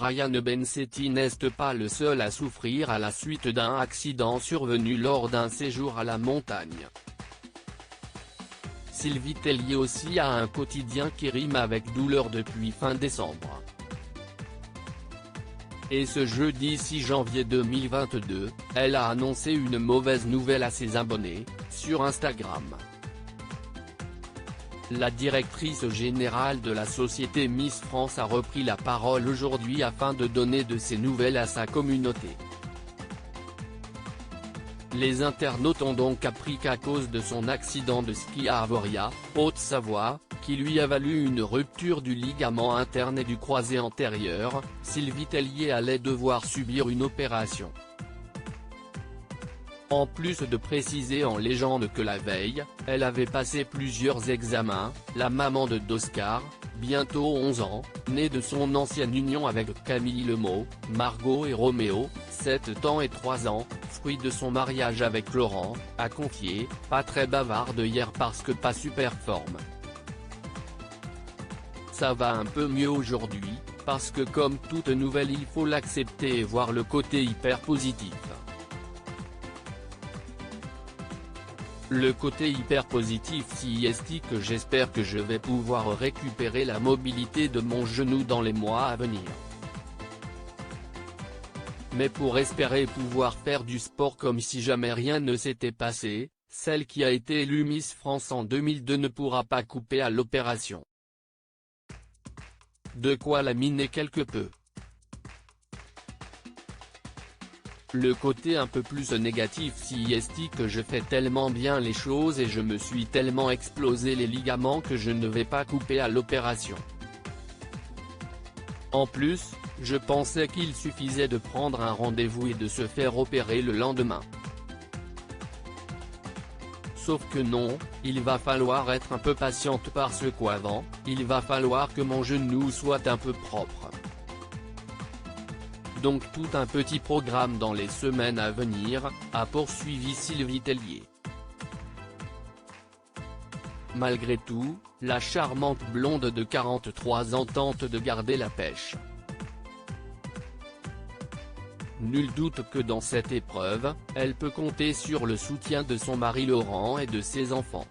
Ryan Bensetti n'est pas le seul à souffrir à la suite d'un accident survenu lors d'un séjour à la montagne. Sylvie Tellier aussi a un quotidien qui rime avec douleur depuis fin décembre. Et ce jeudi 6 janvier 2022, elle a annoncé une mauvaise nouvelle à ses abonnés, sur Instagram. La directrice générale de la société Miss France a repris la parole aujourd'hui afin de donner de ses nouvelles à sa communauté. Les internautes ont donc appris qu'à cause de son accident de ski à Avoria, Haute-Savoie, qui lui a valu une rupture du ligament interne et du croisé antérieur, Sylvie Tellier allait devoir subir une opération. En plus de préciser en légende que la veille, elle avait passé plusieurs examens, la maman d'Oscar, bientôt 11 ans, né de son ancienne union avec Camille Lemaux, Margot et Roméo, 7 ans et 3 ans, fruit de son mariage avec Laurent, a confié, pas très bavarde hier parce que pas super forme. Ça va un peu mieux aujourd'hui, parce que comme toute nouvelle il faut l'accepter et voir le côté hyper positif. Le côté hyper positif c'est que j'espère que je vais pouvoir récupérer la mobilité de mon genou dans les mois à venir. Mais pour espérer pouvoir faire du sport comme si jamais rien ne s'était passé, celle qui a été élue Miss France en 2002 ne pourra pas couper à l'opération. De quoi la miner quelque peu. Le côté un peu plus négatif c'est que je fais tellement bien les choses et je me suis tellement explosé les ligaments que je ne vais pas couper à l'opération. En plus, je pensais qu'il suffisait de prendre un rendez-vous et de se faire opérer le lendemain. Sauf que non, il va falloir être un peu patiente parce qu'avant, il va falloir que mon genou soit un peu propre. Donc tout un petit programme dans les semaines à venir, a poursuivi Sylvie Tellier. Malgré tout, la charmante blonde de 43 ans tente de garder la pêche. Nul doute que dans cette épreuve, elle peut compter sur le soutien de son mari Laurent et de ses enfants.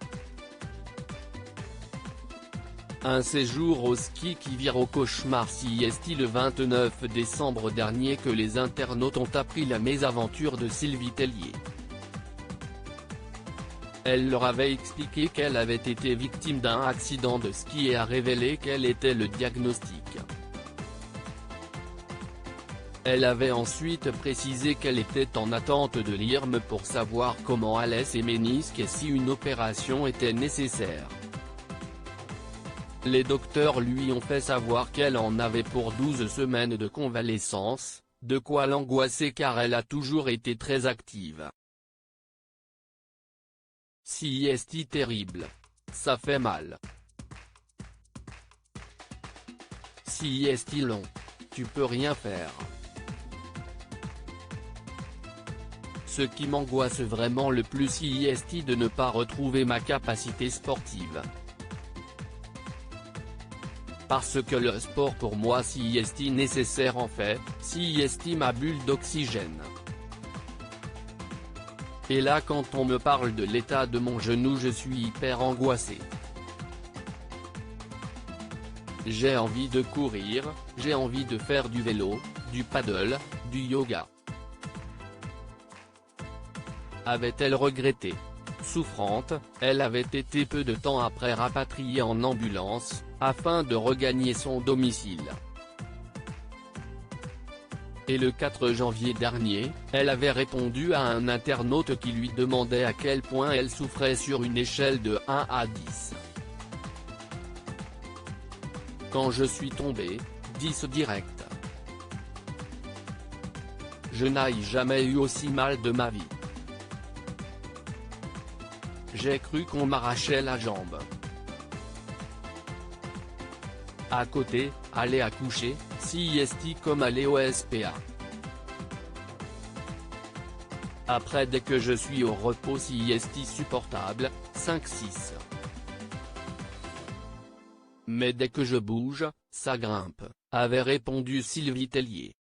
Un séjour au ski qui vire au cauchemar c'est le 29 décembre dernier que les internautes ont appris la mésaventure de Sylvie Tellier. Elle leur avait expliqué qu'elle avait été victime d'un accident de ski et a révélé quel était le diagnostic. Elle avait ensuite précisé qu'elle était en attente de l'IRM pour savoir comment allaient ses ménisques et si une opération était nécessaire. Les docteurs lui ont fait savoir qu'elle en avait pour 12 semaines de convalescence, de quoi l'angoisser car elle a toujours été très active. C'est terrible. Ça fait mal. C'est long. Tu peux rien faire. Ce qui m'angoisse vraiment le plus c'est de ne pas retrouver ma capacité sportive. Parce que le sport pour moi c'est nécessaire en fait, c'est ma bulle d'oxygène. Et là quand on me parle de l'état de mon genou je suis hyper angoissé. J'ai envie de courir, j'ai envie de faire du vélo, du paddle, du yoga. Avait-elle regretté? Souffrante, elle avait été peu de temps après rapatriée en ambulance, afin de regagner son domicile. Et le 4 janvier dernier, elle avait répondu à un internaute qui lui demandait à quel point elle souffrait sur une échelle de 1 à 10. Quand je suis tombé, 10 direct. Je n'ai jamais eu aussi mal de ma vie. J'ai cru qu'on m'arrachait la jambe. À côté, aller accoucher, c'est comme aller au SPA. Après dès que je suis au repos c'est supportable, 5-6. Mais dès que je bouge, ça grimpe. avait répondu Sylvie Tellier.